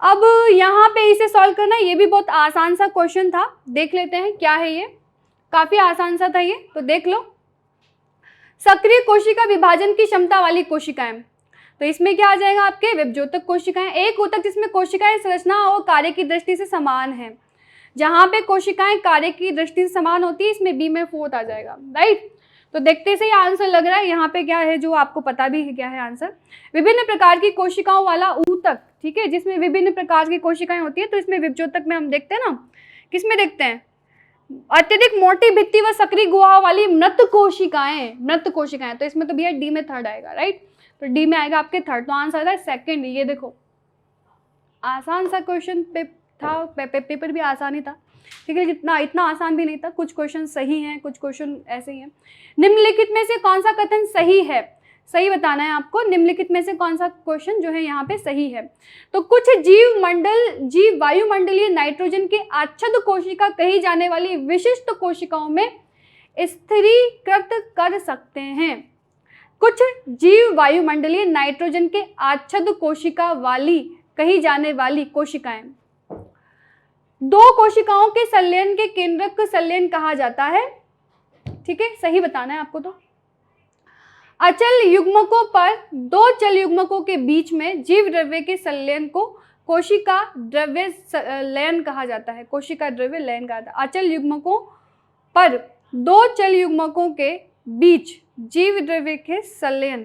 अब यहाँ पे इसे सॉल्व करना, ये भी बहुत आसान सा क्वेश्चन था, देख लेते हैं क्या है ये। काफी आसान सा था ये, तो देख लो। सक्रिय कोशिका विभाजन की क्षमता वाली कोशिकाएं, तो इसमें क्या आ जाएगा आपके? विभजोतक कोशिकाएं। एक ऊतक जिसमें कोशिकाएं संरचना और कार्य की दृष्टि से समान है। जहां पे कोशिकाएं कार्य की दृष्टि से समान होती है, इसमें बी में 4th आ जाएगा, राइट। तो देखते से ही आंसर लग रहा है यहाँ पे क्या है, जो आपको पता भी है क्या है आंसर। विभिन्न प्रकार की कोशिकाओं वाला ऊतक, ठीक है, जिसमें विभिन्न प्रकार की कोशिकाएं होती है। तो इसमें विभजोतक में हम देखते हैं ना, किसमें देखते हैं? अत्यधिक मोटी भित्ति व सक्रिय गुहा वाली मृत कोशिकाएं। तो इसमें तो भैया डी में 3rd आएगा, राइट। तो डी में आएगा आपके 3rd, तो आंसर आता है सेकंड। ये देखो, आसान सा क्वेश्चन था, पेपर भी आसान ही था, ठीक है, इतना आसान भी नहीं था। कुछ क्वेश्चन सही हैं, कुछ क्वेश्चन ऐसे ही हैं। निम्नलिखित में से कौन सा कथन सही है? सही बताना है आपको, निम्नलिखित में से कौन सा क्वेश्चन जो है यहाँ पे सही है। तो कुछ जीव वायुमंडलीय नाइट्रोजन की आच्छादित कोशिका कही जाने वाली विशिष्ट कोशिकाओं में स्थिरीकृत कर सकते हैं। कुछ जीव वायुमंडलीय नाइट्रोजन के आच्छादित कोशिका वाली कही जाने वाली कोशिकाएं, दो कोशिकाओं के संलयन के केंद्रक संलयन कहा जाता है। ठीक है, सही बताना है आपको। तो अचल युग्मकों पर दो चल युग्मकों के बीच में जीव द्रव्य के संलयन को कोशिका द्रव्य लयन कहा जाता है। कोशिका द्रव्य लयन कहा जाता है। अचल युग्मकों पर दो चल युग्मकों के बीच जीव द्रव्य के संलयन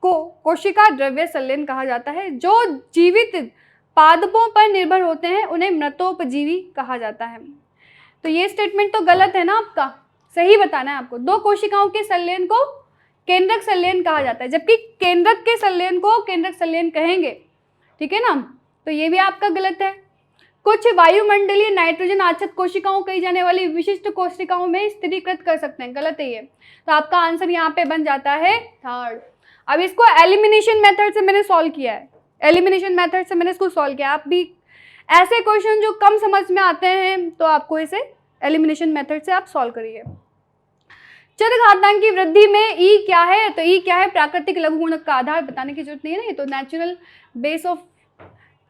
को कोशिका द्रव्य संलयन कहा जाता है। जो जीवित पादपों पर निर्भर होते हैं उन्हें मृतोपजीवी कहा जाता है। तो ये स्टेटमेंट तो गलत है ना आपका, सही बताना है आपको। 2 कोशिकाओं के संलयन को केंद्रक संलयन कहा जाता है, जबकि केंद्रक के संलयन को केंद्रक संलयन कहेंगे, ठीक है ना। तो ये भी आपका गलत है। कुछ वायुमंडलीय नाइट्रोजन आच्छादित कोशिकाओं कही जाने वाली विशिष्ट कोशिकाओं में स्थिरीकृत कर सकते हैं, गलत है ये। तो आपका आंसर यहाँ पे बन जाता है 3rd। अब इसको एलिमिनेशन मेथड से मैंने सॉल्व किया है, एलिमिनेशन मेथड से मैंने इसको सॉल्व किया। आप भी ऐसे क्वेश्चन जो कम समझ में आते हैं तो आपको इसे एलिमिनेशन मेथड से आप सॉल्व करिए। चरघातांक की वृद्धि में ई क्या है, तो ई क्या है, प्राकृतिक लघुगुणक का आधार, बताने की जरूरत नहीं है ना, ये तो नेचुरल बेस ऑफ,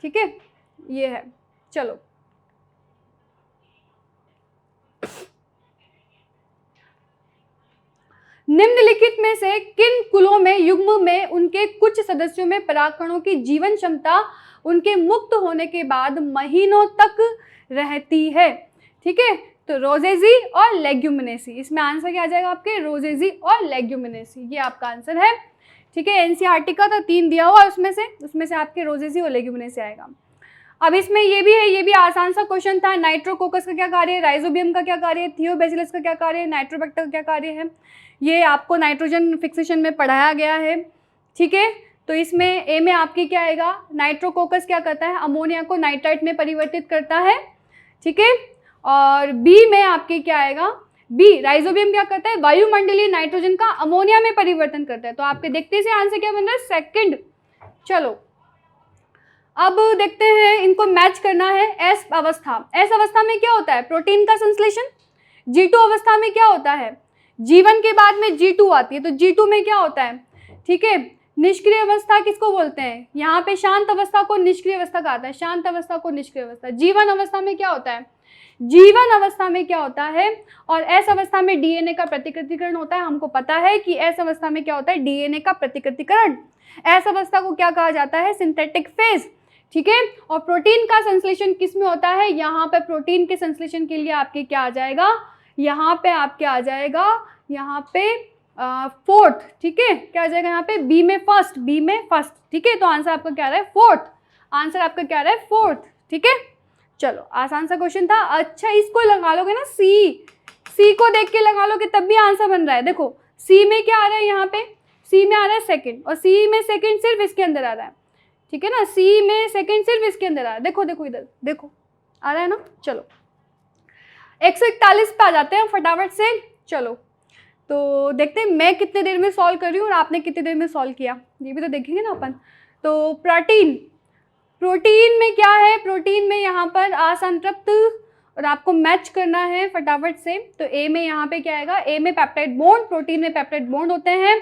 ठीक है, ये है। चलो निम्नलिखित में से किन कुलों में युग्म में उनके कुछ सदस्यों में परागकणों की जीवन क्षमता उनके मुक्त होने के बाद महीनों तक रहती है, ठीक है। तो रोजेजी और लेग्यूमिनेसी, इसमें आंसर क्या आ जाएगा आपके, रोजेजी और लेग्यूमिनेसी, ये आपका आंसर है, ठीक है। एनसीईआरटी का तो 3 दिया हुआ है, उसमें से आपके रोजेजी और लेग्यूमिनेसी आएगा। अब इसमें ये भी है, ये भी आसान सा क्वेश्चन था। नाइट्रोकोकस का क्या कार्य है, राइजोबियम का क्या कार्य है, थियोबैसिलस का क्या कार्य है, नाइट्रोबैक्टर का क्या कार्य है, ये आपको नाइट्रोजन फिक्सेशन में पढ़ाया गया है, ठीक है। तो इसमें ए में आपकी क्या आएगा, नाइट्रोकोकस क्या करता है, अमोनिया को नाइट्राइट में परिवर्तित करता है, ठीक है। और बी में आपके क्या आएगा, बी राइजोबियम क्या करता है, वायुमंडलीय नाइट्रोजन का अमोनिया में परिवर्तन करता है। तो आपके देखते से आंसर क्या बन रहा है, 2nd। चलो अब देखते हैं, इनको मैच करना है। एस अवस्था, एस अवस्था में क्या होता है, प्रोटीन का संश्लेषण। G2 अवस्था में क्या होता है, जीवन के बाद में G2 आती है, तो G2 में क्या होता है, ठीक है। निष्क्रिय अवस्था किसको बोलते हैं, यहाँ पे शांत अवस्था को निष्क्रिय अवस्था कहा जाता है, शांत अवस्था को निष्क्रिय अवस्था। जीवन अवस्था में क्या होता है, जीवन अवस्था में क्या होता है, और एस अवस्था में डीएनए का प्रतिकृतिकरण होता है। हमको पता है कि एस अवस्था में क्या होता है, डीएनए का प्रतिकृतिकरण। एस अवस्था को क्या कहा जाता है, सिंथेटिक फेज, ठीक है। और प्रोटीन का संश्लेषण किस में होता है, यहाँ पे प्रोटीन के संश्लेषण के लिए आपके क्या आ जाएगा, यहाँ पे आपके आ जाएगा, यहाँ पे 4th, ठीक है, क्या आ जाएगा यहाँ पे, बी में फर्स्ट, बी में फर्स्ट, ठीक है। तो आंसर आपका क्या आ रहा है, 4th, आंसर आपका क्या आ रहा है, 4th, ठीक है। चलो आसान सा क्वेश्चन था। अच्छा इसको लगा लोगे ना, सी को देख के लगा लोगे तब भी आंसर बन रहा है। देखो सी में क्या आ रहा है, यहाँ पे सी में आ रहा है 2nd, और सी में 2nd सिर्फ इसके अंदर आ रहा है, ठीक है ना, सी में 2nd सिर्फ इसके अंदर आ रहा है। देखो देखो इधर देखो आ रहा है ना। चलो 141 पे आ जाते हैं फटाफट से। चलो तो देखते हैं मैं कितने देर में सॉल्व कर रही हूँ और आपने कितने देर में सॉल्व किया, ये भी तो देखेंगे ना अपन। तो प्रोटीन में क्या है, प्रोटीन में यहाँ पर असंतृप्त, और आपको मैच करना है फटाफट से। तो ए में यहाँ पे क्या आएगा, ए में पेप्टाइड बॉन्ड, प्रोटीन में पेप्टाइड बॉन्ड होते हैं।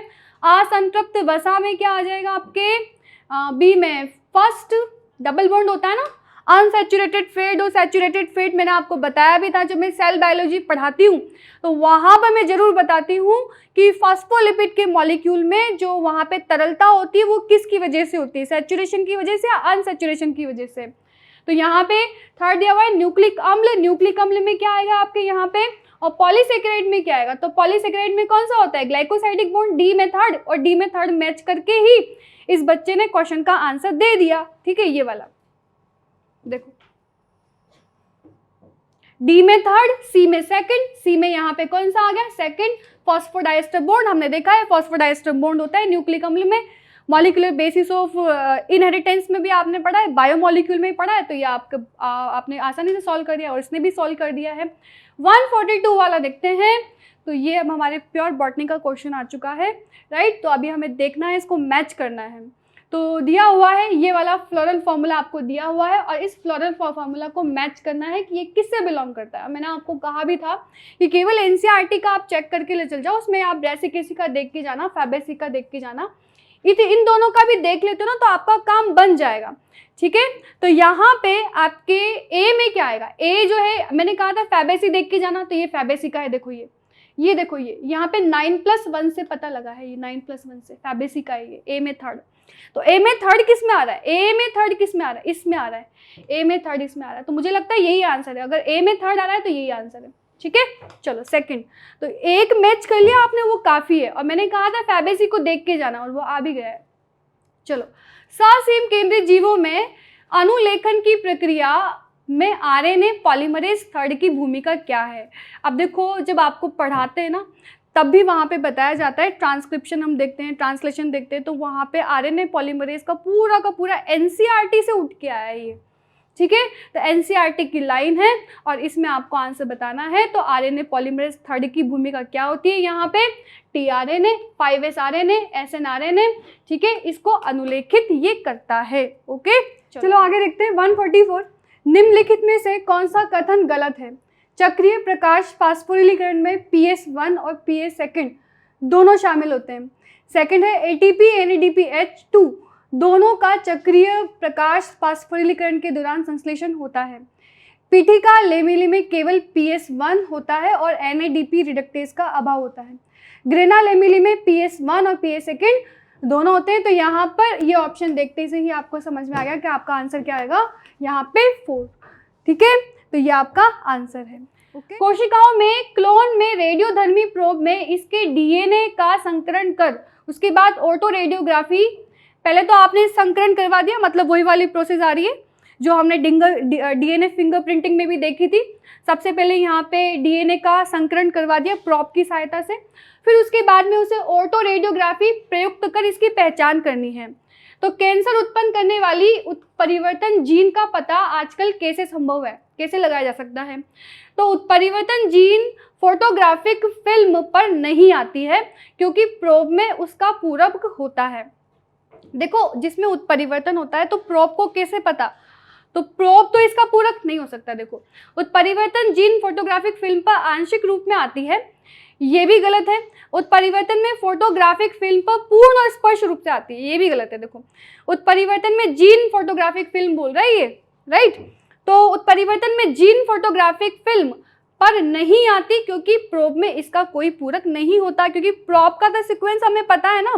असंतृप्त वसा में क्या आ जाएगा आपके, बी में फर्स्ट डबल बॉन्ड होता है ना। अनसैचुरेटेड फैट और सैचुरेटेड फैट मैंने आपको बताया भी था, जब मैं सेल बायोलॉजी पढ़ाती हूँ तो वहाँ पर मैं जरूर बताती हूँ कि फॉस्फोलिपिड के मॉलिक्यूल में जो वहाँ पे तरलता होती है वो किसकी वजह से होती है, सैचुरेशन की वजह से या अनसैचुरेशन की वजह से। तो यहाँ पे 3rd दिया हुआ है न्यूक्लिक अम्ल, न्यूक्लिक अम्ल में क्या आएगा आपके यहाँ पे, और पॉलीसेकेराइड में क्या आएगा, तो पॉलीसेकेराइड में कौन सा होता है, ग्लाइकोसाइडिक बॉन्ड, डी में 3rd, और डी में 3rd मैच करके ही इस बच्चे ने क्वेश्चन का आंसर दे दिया, ठीक है। ये वाला देखो, डी में 3rd, सी में 2nd, सी में यहाँ पे कौन सा आ गया 2nd, फॉस्फोडाइस्टर बॉन्ड। हमने देखा है फॉस्फोडाइस्टर बॉन्ड होता है न्यूक्लिक अम्ल में। मॉलिक्यूलर बेसिस ऑफ इनहेरिटेंस में भी आपने पढ़ा है, बायोमॉलिक्यूल में ही पढ़ा है, तो ये आपने आसानी से सॉल्व कर दिया और इसने भी सॉल्व कर दिया है। 142 वाला देखते हैं। तो ये अब हमारे प्योर बॉटनी का क्वेश्चन आ चुका है, राइट। तो अभी हमें देखना है, इसको मैच करना है। तो दिया हुआ है ये वाला फ्लोरल फॉर्मूला आपको दिया हुआ है, और इस फ्लोरल फॉर्मूला को मैच करना है कि ये किससे बिलोंग करता है। मैंने आपको कहा भी था कि केवल एनसीईआरटी का आप चेक करके ले चल जाओ, उसमें आप ब्रेसिकेसी का देख के जाना, फैबेसी का देख के जाना, इन दोनों का भी देख लेते हो ना तो आपका काम बन जाएगा, ठीक है। तो यहाँ पे आपके ए में क्या आएगा, ए जो है मैंने कहा था फैबेसी देख के जाना, तो ये फैबेसी का है। देखो ये देखो ये यहाँ पे 9+1 से पता लगा है, ये 9+1 से फैबेसी का है, ये ए में 3rd। तो ए में 3rd किस में आ रहा है, ए में 3rd किस में आ रहा है, इसमें आ रहा है, ए में 3rd इसमें आ रहा है। तो मुझे लगता है यही आंसर है, अगर ए में 3rd आ रहा है तो यही आंसर है, ठीक है। चलो 2nd, तो एक मैच कर लिया आपने, वो काफी है। और मैंने कहा था फैबेसी को देख के जाना, और वो आ भी गया है। चलो ससीम केंद्रित जीवों में अनुलेखन की प्रक्रिया में आरएनए पॉलीमरेज थर्ड की भूमिका क्या है? अब देखो, जब आपको पढ़ाते हैं ना तब भी वहाँ पे बताया जाता है, ट्रांसक्रिप्शन हम देखते हैं, ट्रांसलेशन देखते हैं, तो वहाँ पे आरएनए पॉलीमरेज का पूरा एनसीईआरटी से उठ के आया है ये, ठीक है। तो एनसीईआरटी की लाइन है और इसमें आपको आंसर बताना है। तो आरएनए पॉलीमरेज थर्ड की भूमिका क्या होती है? यहाँ पे टीआरएनए, 5s आरएनए, एसएनआरएनए, ठीक है, इसको अनुलेखित ये करता है। ओके, चलो आगे देखते हैं 144। निम्नलिखित में से कौन सा कथन गलत है? चक्रीय प्रकाश फास्फोरिलीकरण में PS1 और PS2 दोनों शामिल होते हैं। सेकंड है ATP NADPH2 दोनों का चक्रीय प्रकाश फास्फोरिलीकरण के दौरान संश्लेषण होता है। पीठिका लेमेली में केवल PS1 होता है और NADP रिडक्टेज का अभाव होता है। ग्रेना लेमेली में PS1 और PS2 दोनों होते हैं। तो यहाँ पर ये ऑप्शन देखते से ही आपको समझ में आ गया कि आपका आंसर क्या आएगा, यहाँ पे 4, ठीक है। तो ये आपका आंसर है। कोशिकाओं में क्लोन में रेडियोधर्मी प्रोब में इसके डीएनए का संकरण कर उसके बाद ऑटो रेडियोग्राफी, पहले तो आपने संकरण करवा दिया, मतलब वही वाली प्रोसेस आ रही है जो हमने डीएनए फिंगरप्रिंटिंग में भी देखी थी। सबसे पहले यहाँ पे डीएनए का संकरण करवा दिया प्रोब की सहायता से, फिर उसके बाद में उसे ऑटो रेडियोग्राफी प्रयुक्त कर इसकी पहचान करनी है। तो कैंसर उत्पन्न करने वाली उत्परिवर्तन जीन का पता आजकल कैसे संभव है, कैसे लगाया जा सकता है? तो उत्परिवर्तन जीन फोटोग्राफिक फिल्म पर नहीं आती है क्योंकि प्रोब में उसका पूरक होता है। देखो, जिसमें उत्परिवर्तन होता है तो प्रोब को कैसे पता? तो प्रोब तो इसका पूरक नहीं हो सकता। देखो, उत्परिवर्तन जीन फोटोग्राफिक फिल्म पर आंशिक रूप में आती है, ये भी गलत है। उत्परिवर्तन में फोटोग्राफिक फिल्म पर पूर्ण और स्पष्ट रूप से आती है, ये भी गलत है। देखो, उत्परिवर्तन में जीन फोटोग्राफिक फिल्म बोल रहा है ये, राइट। तो उत्परिवर्तन में जीन फोटोग्राफिक फिल्म पर नहीं आती क्योंकि प्रोब में इसका कोई पूरक नहीं होता, क्योंकि प्रोब का तो सीक्वेंस हमें पता है ना,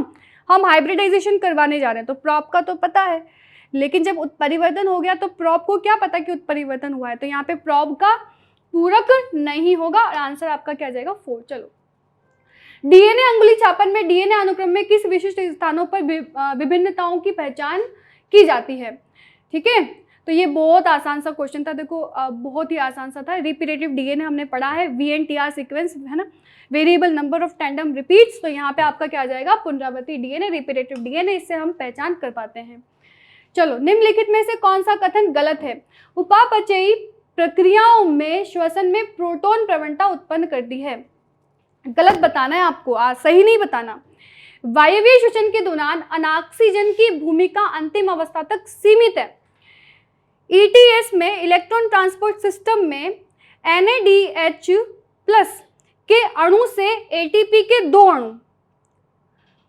हम हाइब्रिडाइजेशन करवाने जा रहे हैं तो प्रोब का तो पता है, लेकिन जब उत्परिवर्तन हो गया तो प्रोब को क्या पता कि उत्परिवर्तन हुआ है, तो यहाँ पे प्रोब का पूरक नहीं होगा और आंसर आपका क्या जाएगा 4। चलो, डीएनए अंगुली छापन में डीएनए अनुक्रम में किस विशिष्ट स्थानों पर विभिन्नताओं की पहचान की जाती है? ठीक है, तो ये बहुत आसान सा क्वेश्चन था। देखो, बहुत ही आसान सा था। रिपीटेटिव डीएनए हमने पढ़ा है, VNTR सीक्वेंस है ना, variable number of tandem repeats. तो यहाँ पे आपका क्या आ जाएगा, पुनरावृत्ति डीएनए, रिपीटेटिव डीएनए, इससे हम पहचान कर पाते हैं। चलो, निम्नलिखित में से कौन सा कथन गलत है? उपापचयी प्रक्रियाओं में श्वसन में प्रोटॉन प्रवणता उत्पन्न करती है। गलत बताना है आपको, सही नहीं बताना। वायवीय श्वसन के दौरान अनाक्सीजन की भूमिका अंतिम अवस्था तक सीमित है। ETS में इलेक्ट्रॉन ट्रांसपोर्ट सिस्टम में NADH+ के अणु से ATP के 2 अणु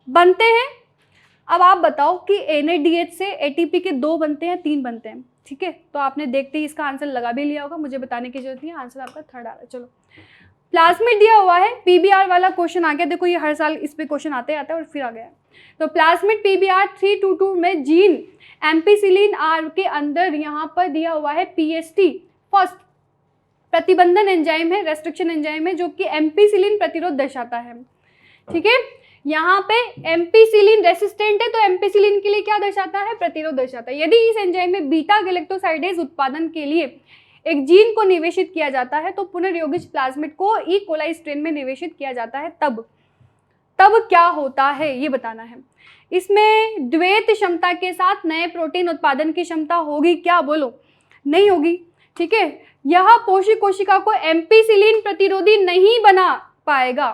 बनते हैं। अब आप बताओ कि NADH से ATP के 2 बनते हैं, 3 बनते हैं, ठीक है। तो आपने देखते ही इसका आंसर लगा भी लिया होगा, मुझे बताने की जरूरत नहीं है, आंसर आपका 3rd आ रहा है। चलो, प्लाज्मिड दिया हुआ है, PBR वाला क्वेश्चन आ गया। देखो, ये हर साल इस पे क्वेश्चन आते आता है और फिर आ गया। तो प्लाज्मिड PBR 322 में जीन एम्पिसिलिन R के अंदर यहाँ पर दिया हुआ है PST, फर्स्ट प्रतिबंधन एंजाइम है, रेस्ट्रिक्शन एंजाइम है, जो कि एम्पिसिलिन प्रतिरोध दर्शाता है, ठीक है। यहाँ पे एम्पिसिलिन रेसिस्टेंट है तो एम्पिसिलिन के लिए क्या दर्शाता है, प्रतिरोध दर्शाता है। यदि इस एंजाइम में बीटा गैलेक्टोसाइडेज उत्पादन के लिए एक जीन को निवेशित किया जाता है तो पुनर्योगित प्लाज्मिड को ई कोलाई स्ट्रेन में निवेशित किया जाता है, तब क्या होता है ये बताना है। इसमें द्वैत क्षमता के साथ नए प्रोटीन उत्पादन की क्षमता होगी क्या? बोलो, नहीं होगी, ठीक है। यह पोषक कोशिका को एम्पिसिलिन प्रतिरोधी नहीं बना पाएगा,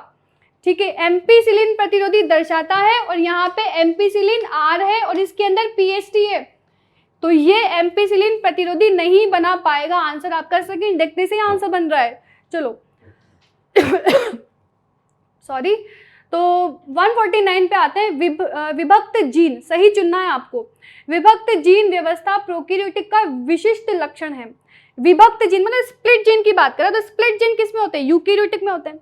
ठीक है। एम्पिसिलिन प्रतिरोधी दर्शाता है और यहाँ पे एम्पिसिलिन R है और इसके अंदर PST है, तो ये एम्पिसिलिन प्रतिरोधी नहीं बना पाएगा। आंसर आपका सेकंड, देखते से आंसर बन रहा है। चलो सॉरी, तो 149 पे आते हैं। विभक्त जीन, सही चुनना है आपको। विभक्त जीन व्यवस्था प्रोकैरियोटिक का विशिष्ट लक्षण है। विभक्त जीन मतलब स्प्लिट जीन की बात करें तो स्प्लिट जीन किस में होते हैं? यूकैरियोटिक में होते हैं।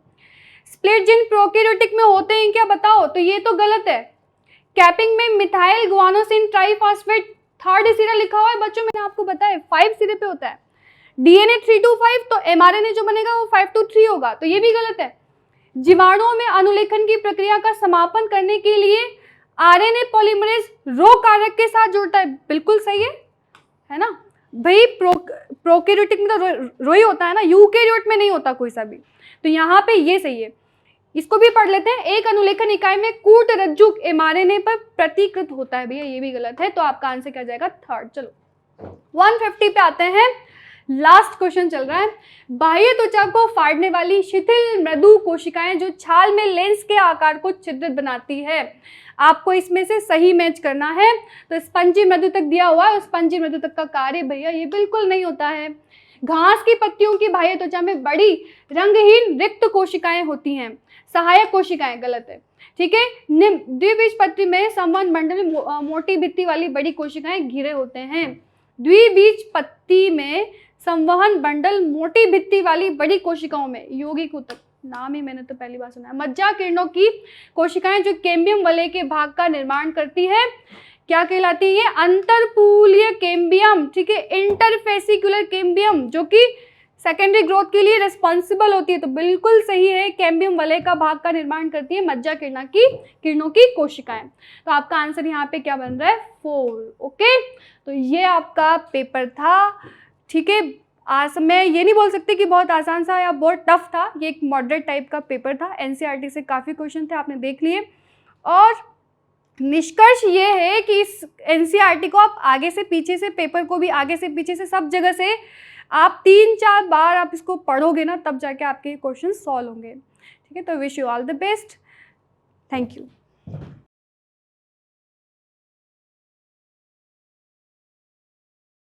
स्प्लिट जीन प्रोकैरियोटिक में होते हैं क्या, बताओ? तो ये तो गलत है। कैपिंग में मिथाइल गुआनोसिन ट्राइफॉस्फेट 3rd सिरा लिखा हुआ है बच्चों, मैंने आपको बताया 5 सिरे पे होता है। DNA 325, तो mRNA जो बनेगा वो 523 होगा, तो ये भी गलत है। जीवाणुओं में अनुलेखन की प्रक्रिया का समापन करने के लिए RNA पॉलीमरेज रो कारक के साथ जुड़ता है, बिल्कुल सही है है ना भाई। प्रोकैरियोटिक में तो रोई होता है ना, यूकैरियोट में नहीं होता कोई सा भी। तो यहाँ पे ये सही है। इसको भी पढ़ लेते हैं। एक अनुलेखन इकाई में कूट रज्जु mRNA पर प्रतिकृत होता है। भैया ये भी गलत है, तो आपका आंसर क्या जाएगा? थर्ड। चलो 150 पे आते हैं। लास्ट क्वेश्चन चल रहा है। बाह्य त्वचा को फाड़ने वाली शिथिल मृदु कोशिकाएं जो छाल में लेंस के आकार को छिद्रित बनाती है, आपको इसमें से सही मैच करना है। तो स्पंजी मृदु तक दिया हुआ है, स्पंजी मृदु तक का कार्य भैया ये बिल्कुल नहीं होता है। घास की पत्तियों की बाह्य त्वचा में बड़ी रंगहीन रिक्त कोशिकाएं होती हैं। सहायक कोशिकाएं गलत है, ठीक है। द्विबीजपत्री में संवहन मंडल में मोटी भित्ति वाली बड़ी कोशिकाएं घिरे होते हैं। द्विबीजपत्री में संवहन बंडल मोटी भित्ति वाली बड़ी कोशिकाओं में, यौगिक ऊतक नाम ही मैंने तो पहली बार सुना है। मज्जा किरणों की कोशिकाएं जो कैम्बियम वलय के भाग का निर्माण करती है, क्या कहलाती है? अंतरपूलीय कैम्बियम, ठीक है। इंटरफेसिकुलर कैम्बियम जो कि सेकेंडरी ग्रोथ के लिए रिस्पॉन्सिबल होती है, तो बिल्कुल सही है। कैम्बियम वलय का भाग का निर्माण करती है मज्जा किरणों की कोशिकाएं। तो आपका आंसर यहाँ पे क्या बन रहा है? 4। ओके, तो ये आपका पेपर था, ठीक है। आज मैं ये नहीं बोल सकती कि बहुत आसान था या बहुत टफ था, ये एक मॉडरेट टाइप का पेपर था। एनसीईआरटी से काफ़ी क्वेश्चन थे, आपने देख लिए। और निष्कर्ष ये है कि इस एनसीईआरटी को आप आगे से पीछे से, पेपर को भी आगे से पीछे से, सब जगह से आप 3-4 बार आप इसको पढ़ोगे ना, तब जाके आपके क्वेश्चन सॉल्व होंगे, ठीक है। तो wish you all the best, thank you.